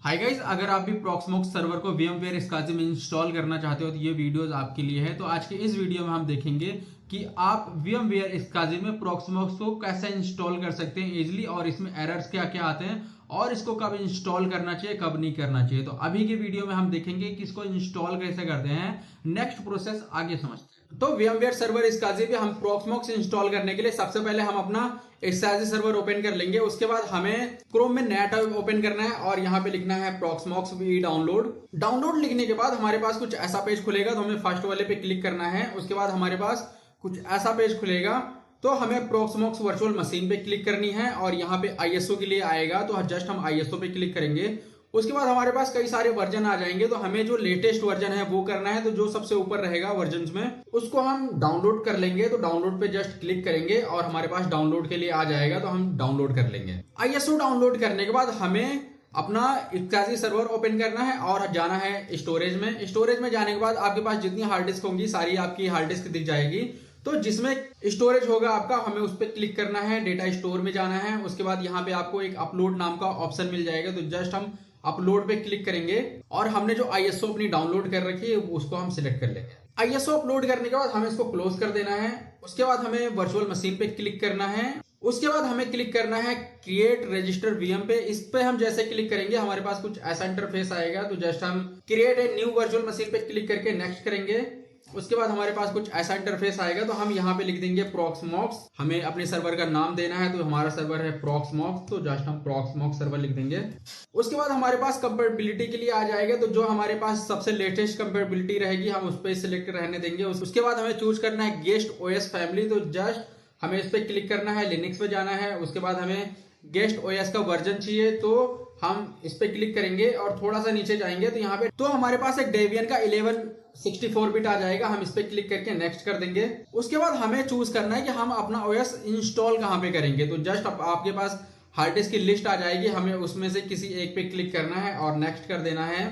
Hi guys, अगर आप भी प्रॉक्समॉक्स सर्वर को VMware SCSI में इंस्टॉल करना चाहते हो तो ये वीडियोस आपके लिए है। तो आज के इस वीडियो में हम देखेंगे कि आप VMware SCSI में प्रॉक्समॉक्स को कैसे इंस्टॉल कर सकते हैं इजीली, और इसमें एरर्स क्या क्या आते हैं और इसको कब इंस्टॉल करना चाहिए कब नहीं करना चाहिए। तो अभी के वीडियो में हम देखेंगे कि इसको इंस्टॉल कैसे करते हैं, नेक्स्ट प्रोसेस आगे समझते हैं। तो VMware सर्वर SCSI पे हम प्रॉक्समॉक्स इंस्टॉल करने के लिए सबसे पहले हम अपना SCSI सर्वर ओपन कर लेंगे। उसके बाद हमें क्रोम में नया टैब ओपन करना है और यहाँ पे लिखना है प्रॉक्समॉक्स वी डाउनलोड लिखने के बाद हमारे पास कुछ ऐसा पेज खुलेगा, तो हमें फर्स्ट वाले पे क्लिक करना है। उसके बाद हमारे पास कुछ ऐसा पेज खुलेगा, तो हमें प्रॉक्समॉक्स वर्चुअल मशीन पे क्लिक करनी है और यहाँ पे ISO के लिए आएगा, तो जस्ट हम ISO पे क्लिक करेंगे। उसके बाद हमारे पास कई सारे वर्जन आ जाएंगे, तो हमें जो लेटेस्ट वर्जन है वो करना है। तो जो सबसे ऊपर रहेगा वर्जन में उसको हम डाउनलोड कर लेंगे। तो डाउनलोड पे जस्ट क्लिक करेंगे और हमारे पास डाउनलोड के लिए आ जाएगा, तो हम डाउनलोड कर लेंगे। ISO डाउनलोड करने के बाद हमें अपना SCSI सर्वर ओपन करना है और जाना है स्टोरेज में जाने के बाद आपके पास जितनी हार्ड डिस्क होंगी सारी आपकी हार्ड डिस्क दिख जाएगी। तो जिसमें स्टोरेज होगा आपका, हमें उस पर क्लिक करना है, डेटा स्टोर में जाना है। उसके बाद यहाँ पे आपको एक अपलोड नाम का ऑप्शन मिल जाएगा, तो जस्ट हम अपलोड पे क्लिक करेंगे और हमने जो ISO अपनी डाउनलोड कर रखी है उसको हम सिलेक्ट कर लेंगे। ISO अपलोड करने के बाद हमें इसको क्लोज कर देना है। उसके बाद हमें वर्चुअल मशीन पे क्लिक करना है। उसके बाद हमें क्लिक करना है क्रिएट रजिस्टर VM पे। इस पे हम जैसे क्लिक करेंगे हमारे पास कुछ ऐसा इंटरफेस आएगा, तो जस्ट हम create a new virtual machine पे क्लिक करके नेक्स्ट करेंगे। उसके बाद हमारे पास कुछ ऐसा इंटरफेस आएगा, तो हम यहाँ पे लिख देंगे प्रॉक्समॉक्स। हमें अपने सर्वर का नाम देना है, तो हमारा सर्वर है प्रॉक्समॉक्स, तो जस्ट हम प्रॉक्समॉक्स सर्वर लिख देंगे। उसके बाद हमारे पास कंपेटिबिलिटी के लिए आ जाएगा, तो जो हमारे पास सबसे लेटेस्ट कंपेटिबिलिटी रहेगी हम उस पर सिलेक्ट रहने देंगे। उसके बाद हमें चूज करना है गेस्ट OS फैमिली, तो जस्ट हमें इस पर क्लिक करना है, लिनक्स पे जाना है। उसके बाद हमें गेस्ट OS का वर्जन चाहिए, तो हम इस पे क्लिक करेंगे और थोड़ा सा नीचे जाएंगे, तो यहाँ पे तो हमारे पास एक डेबियन का 1164 बिट आ जाएगा। हम इस पे क्लिक करके नेक्स्ट कर देंगे। उसके बाद हमें चूज करना है कि हम अपना OS इंस्टॉल कहाँ पे करेंगे, तो जस्ट आपके पास हार्ड डिस्क की लिस्ट आ जाएगी, हमें उसमें से किसी एक पे क्लिक करना है और नेक्स्ट कर देना है।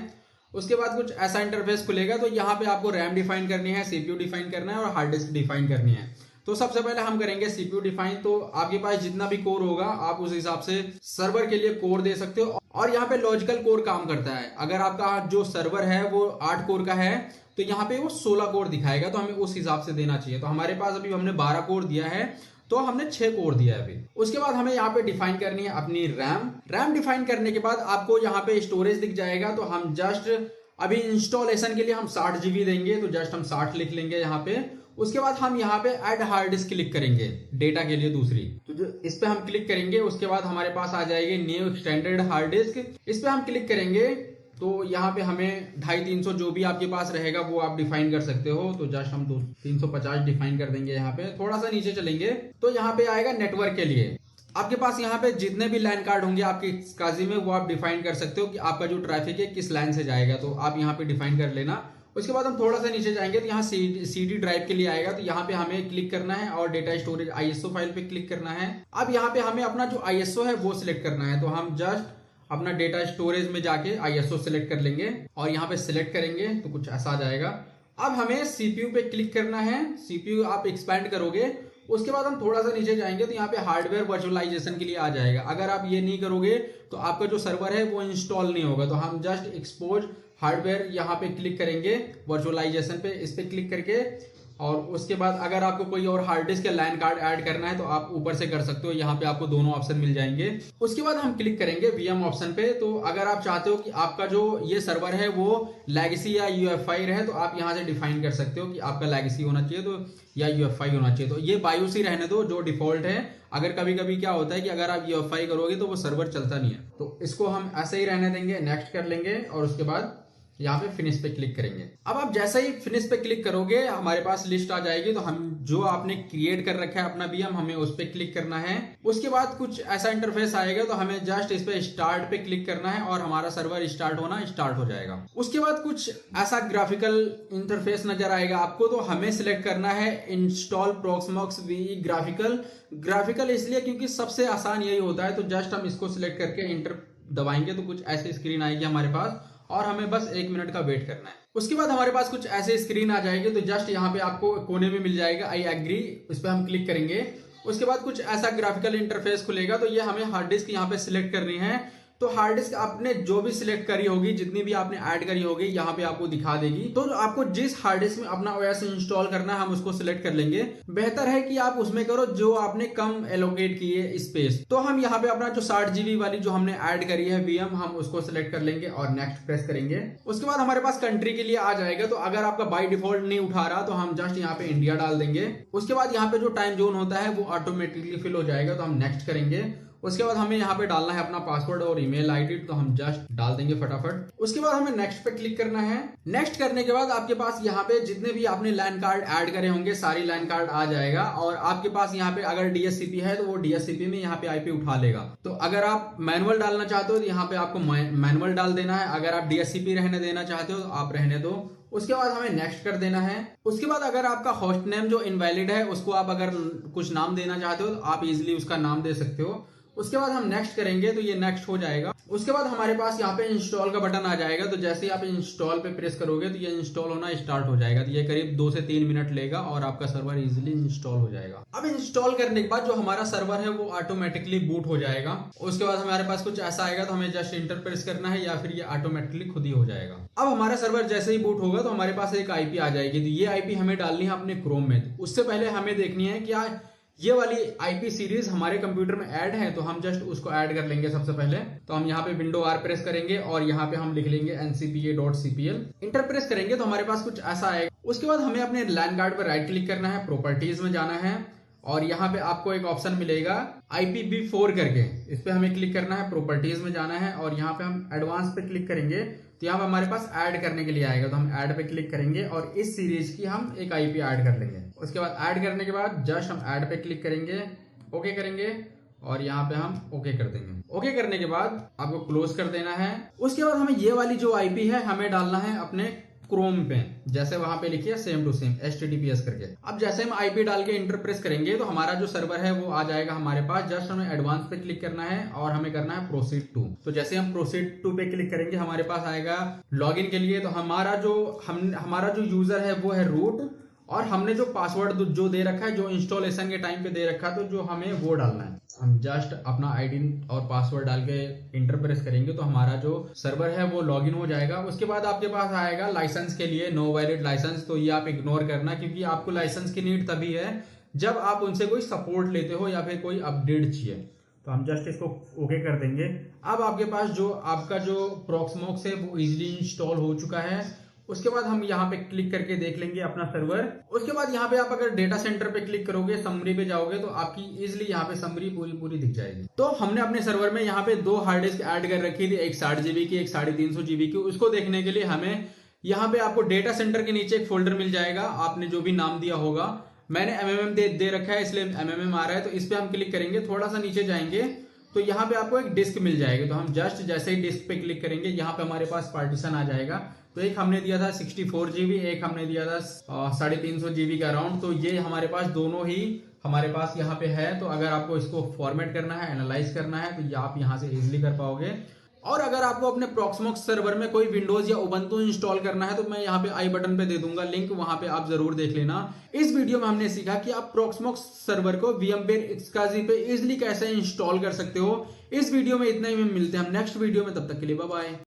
उसके बाद कुछ ऐसा इंटरफेस खुलेगा, तो यहाँ पे आपको रैम डिफाइन करनी है, CPU डिफाइन करना है और हार्ड डिस्क डिफाइन करनी है। तो सबसे पहले हम करेंगे CPU डिफाइन। तो आपके पास जितना भी कोर होगा आप उस हिसाब से सर्वर के लिए कोर दे सकते हो, और यहाँ पे लॉजिकल कोर काम करता है। अगर आपका जो सर्वर है वो 8 कोर का है तो यहाँ पे वो 16 कोर दिखाएगा, तो हमें उस हिसाब से देना चाहिए। तो हमारे पास अभी हमने 12 कोर दिया है, तो हमने 6 कोर दिया है अभी। उसके बाद हमें यहाँ पे डिफाइन करनी है अपनी रैम डिफाइन करने के बाद आपको यहाँ पे स्टोरेज दिख जाएगा, तो हम जस्ट अभी इंस्टॉलेशन के लिए हम 60 GB देंगे, तो जस्ट हम 60 लिख लेंगे यहाँ पे। उसके बाद हम यहाँ पे ऐड हार्ड डिस्क क्लिक करेंगे डेटा के लिए दूसरी, तो जो इस पे हम क्लिक करेंगे उसके बाद हमारे पास आ जाएगी न्यू एक्सटेंडेड हार्ड डिस्क। इस पे हम क्लिक करेंगे, तो यहाँ पे हमें 250-300 जो भी आपके पास रहेगा वो आप डिफाइन कर सकते हो, तो जस्ट हम 350 डिफाइन कर देंगे। यहाँ पे थोड़ा सा नीचे चलेंगे तो यहाँ पे आएगा नेटवर्क के लिए। आपके पास यहाँ पे जितने भी लाइन कार्ड होंगे आपके SCSI में वो आप डिफाइन कर सकते हो कि आपका जो ट्रैफिक है किस लाइन से जाएगा, तो आप यहाँ पे डिफाइन कर लेना। उसके बाद हम थोड़ा सा नीचे जाएंगे तो यहाँ CD ड्राइव के लिए आएगा, तो यहाँ पे हमें क्लिक करना है और डेटा स्टोरेज ISO फाइल पे क्लिक करना है। अब यहाँ पे हमें अपना जो ISO है वो सिलेक्ट करना है, तो हम जस्ट अपना डेटा स्टोरेज में जाके ISO सिलेक्ट कर लेंगे और यहाँ पे सिलेक्ट करेंगे, तो कुछ ऐसा आ जाएगा। अब हमें CPU पे क्लिक करना है, CPU आप एक्सपैंड करोगे। उसके बाद हम थोड़ा सा नीचे जाएंगे तो यहाँ पे हार्डवेयर वर्चुअलाइजेशन के लिए आ जाएगा। अगर आप ये नहीं करोगे तो आपका जो सर्वर है वो इंस्टॉल नहीं होगा, तो हम जस्ट एक्सपोज हार्डवेयर यहाँ पे क्लिक करेंगे वर्चुअलाइजेशन पे, इस पे क्लिक करके। और उसके बाद अगर आपको कोई और हार्ड डिस्क या लाइन कार्ड ऐड करना है तो आप ऊपर से कर सकते हो, यहाँ पे आपको दोनों ऑप्शन मिल जाएंगे। उसके बाद हम क्लिक करेंगे VM ऑप्शन पे। तो अगर आप चाहते हो कि आपका जो ये सर्वर है वो लेगेसी या UEFI रहे, तो आप यहाँ से डिफाइन कर सकते हो कि आपका लेगेसी होना चाहिए तो या UEFI होना चाहिए। तो ये BIOS ही रहने दो जो डिफॉल्ट है। अगर कभी कभी क्या होता है कि अगर आप UEFI करोगे तो वो सर्वर चलता नहीं है, तो इसको हम ऐसे ही रहने देंगे, नेक्स्ट कर लेंगे और उसके बाद यहाँ पे फिनिश पे क्लिक करेंगे। अब आप जैसे ही फिनिश पे क्लिक करोगे हमारे पास लिस्ट आ जाएगी, तो हम जो आपने क्रिएट कर रखा है अपना VM हमें उस पे क्लिक करना है। उसके बाद कुछ ऐसा इंटरफेस आएगा, तो हमें जस्ट इस पे स्टार्ट पे क्लिक करना है और हमारा सर्वर स्टार्ट हो जाएगा। उसके बाद कुछ ऐसा ग्राफिकल इंटरफेस नजर आएगा आपको, तो हमें सिलेक्ट करना है इंस्टॉल प्रॉक्समॉक्स VE ग्राफिकल इसलिए क्योंकि सबसे आसान यही होता है। तो जस्ट हम इसको सिलेक्ट करके इंटर दबाएंगे तो कुछ ऐसी स्क्रीन आएगी हमारे पास और हमें बस 1 मिनट का वेट करना है। उसके बाद हमारे पास कुछ ऐसे स्क्रीन आ जाएगी, तो जस्ट यहाँ पे आपको कोने में मिल जाएगा आई एग्री, इस पे हम क्लिक करेंगे। उसके बाद कुछ ऐसा ग्राफिकल इंटरफेस खुलेगा, तो ये हमें हार्ड डिस्क यहाँ पे सिलेक्ट करनी है। तो हार्ड डिस्क आपने जो भी सिलेक्ट करी होगी, जितनी भी आपने ऐड करी होगी, यहाँ पे आपको दिखा देगी। तो आपको जिस हार्ड डिस्क में अपना ओएस इंस्टॉल करना है हम उसको सिलेक्ट कर लेंगे। बेहतर है कि आप उसमें करो जो आपने कम एलोकेट की है स्पेस। तो हम यहाँ पे अपना जो 60 GB वाली जो हमने ऐड करी है वीएम, हम उसको सिलेक्ट कर लेंगे और नेक्स्ट प्रेस करेंगे। उसके बाद हमारे पास कंट्री के लिए आ जाएगा। तो अगर आपका बाय डिफॉल्ट नहीं उठा रहा तो हम जस्ट यहाँ पे इंडिया डाल देंगे। उसके बाद यहाँ पे जो टाइम जोन होता है वो ऑटोमेटिकली फिल हो जाएगा, तो हम नेक्स्ट करेंगे। उसके बाद हमें यहाँ पे डालना है अपना पासवर्ड और ईमेल आईडी, तो हम जस्ट डाल देंगे फटाफट। उसके बाद हमें नेक्स्ट पे क्लिक करना है। नेक्स्ट करने के बाद आपके पास यहाँ पे जितने भी आपने लैन कार्ड ऐड करे होंगे सारी लैन कार्ड आ जाएगा। और आपके पास यहाँ पे अगर डीएससीपी है तो वो डीएससीपी में यहाँ पे आईपी उठा लेगा। तो अगर आप मैनुअल डालना चाहते हो तो यहाँ पे आपको मैनुअल डाल देना है। अगर आप डीएससीपी रहने देना चाहते हो तो आप रहने दो। उसके बाद हमें नेक्स्ट कर देना है। उसके बाद अगर आपका होस्ट नेम जो इनवैलिड है उसको आप अगर कुछ नाम देना चाहते हो तो आप इजिली उसका नाम दे सकते हो। उसके बाद हम नेक्स्ट करेंगे तो ये नेक्स्ट हो जाएगा। उसके बाद हमारे पास यहाँ पे इंस्टॉल का बटन आ जाएगा। तो जैसे ही आप इंस्टॉल पे प्रेस करोगे तो ये इंस्टॉल होना स्टार्ट हो जाएगा। तो ये करीब 2 से 3 मिनट लेगा और आपका सर्वर इजीली इंस्टॉल हो जाएगा। अब इंस्टॉल करने के बाद जो हमारा सर्वर है वो ऑटोमेटिकली बूट हो जाएगा। उसके बाद हमारे पास कुछ ऐसा आएगा तो हमें जस्ट इंटर प्रेस करना है या फिर ये ऑटोमेटिकली खुद ही हो जाएगा। अब हमारा सर्वर जैसे ही बूट होगा तो हमारे पास एक आईपी आ जाएगी। तो ये आईपी हमें डालनी है अपने क्रोम में। तो उससे पहले हमें देखनी है क्या ये वाली आईपी सीरीज हमारे कंप्यूटर में ऐड है, तो हम जस्ट उसको ऐड कर लेंगे। सबसे पहले तो हम यहाँ पे विंडो आर प्रेस करेंगे और यहाँ पे हम लिख लेंगे ncpa.cpl। इंटर प्रेस करेंगे तो हमारे पास कुछ ऐसा आएगा। उसके बाद हमें अपने लैन कार्ड पर राइट क्लिक करना है, प्रॉपर्टीज में जाना है और यहाँ पे आपको एक ऑप्शन मिलेगा IPv4 करके, इस पे हमें क्लिक करना है, प्रॉपर्टीज में जाना है और यहाँ पे हम एडवांस पे क्लिक करेंगे तो यहाँ पे हमारे पास ऐड करने के लिए आएगा। तो हम ऐड पे क्लिक करेंगे और इस सीरीज की हम एक आईपी ऐड कर लेंगे। उसके बाद ऐड करने के बाद जस्ट हम ऐड पे क्लिक करेंगे, ओके करेंगे और यहाँ पे हम ओके कर देंगे। ओके करने के बाद आपको क्लोज कर देना है। उसके बाद हमें ये वाली जो आईपी है हमें डालना है अपने क्रोम पे, जैसे वहां पे लिखिए सेम टू सेम HTTPS करके। अब जैसे हम आईपी डाल के इंटर प्रेस करेंगे तो हमारा जो सर्वर है वो आ जाएगा हमारे पास। जस्ट हमें एडवांस पे क्लिक करना है और हमें करना है प्रोसीड टू। तो जैसे हम प्रोसीड टू पे क्लिक करेंगे हमारे पास आएगा लॉगिन के लिए। तो हमारा जो यूजर है वो है रूट और हमने जो पासवर्ड जो दे रखा है, जो इंस्टॉलेशन के टाइम पे दे रखा है, तो जो हमें वो डालना है। हम जस्ट अपना आईडी और पासवर्ड डाल के इंटर प्रेस करेंगे तो हमारा जो सर्वर है वो लॉगिन हो जाएगा। उसके बाद आपके पास आएगा लाइसेंस के लिए नो वैलिड लाइसेंस। तो ये आप इग्नोर करना, क्योंकि आपको लाइसेंस की नीड तभी है जब आप उनसे कोई सपोर्ट लेते हो या फिर कोई अपडेट चाहिए। तो हम जस्ट इसको ओके कर देंगे। अब आपके पास जो आपका जो प्रॉक्समॉक्स है वो इजीली इंस्टॉल हो चुका है। उसके बाद हम यहाँ पे क्लिक करके देख लेंगे अपना सर्वर। उसके बाद यहाँ पे आप अगर डेटा सेंटर पे क्लिक करोगे, समरी पे जाओगे तो आपकी इजिली यहाँ पे समरी पूरी दिख जाएगी। तो हमने अपने सर्वर में यहाँ पे 2 हार्ड डिस्क ऐड कर रखी थी, एक 60 GB की, एक 350 GB की। उसको देखने के लिए हमें यहाँ पे आपको डेटा सेंटर के नीचे एक फोल्डर मिल जाएगा, आपने जो भी नाम दिया होगा। मैंने MMM दे रखा है इसलिए MMM आ रहा है। तो इस पे हम क्लिक करेंगे, थोड़ा सा नीचे जाएंगे तो यहाँ पे आपको एक डिस्क मिल जाएगी। तो हम जस्ट जैसे ही डिस्क पे क्लिक करेंगे यहाँ पे हमारे पास पार्टीशन आ जाएगा। तो एक हमने दिया था 64 GB, एक हमने दिया था 350 GB का अराउंड। तो ये हमारे पास दोनों ही हमारे पास यहाँ पे है। तो अगर आपको इसको फॉर्मेट करना है, एनालाइज करना है, तो ये आप यहाँ से इजिली कर पाओगे। और अगर आपको अपने प्रॉक्समॉक्स सर्वर में कोई विंडोज या उबंटू इंस्टॉल करना है तो मैं यहाँ पे आई बटन पे दे दूंगा लिंक, वहां पे आप जरूर देख लेना। इस वीडियो में हमने सीखा कि आप प्रॉक्समॉक्स सर्वर को VMware XCaaS पे इजिली कैसे इंस्टॉल कर सकते हो। इस वीडियो में इतना ही, मिलते हैं हम नेक्स्ट वीडियो में, तब तक के लिए बाय बाय।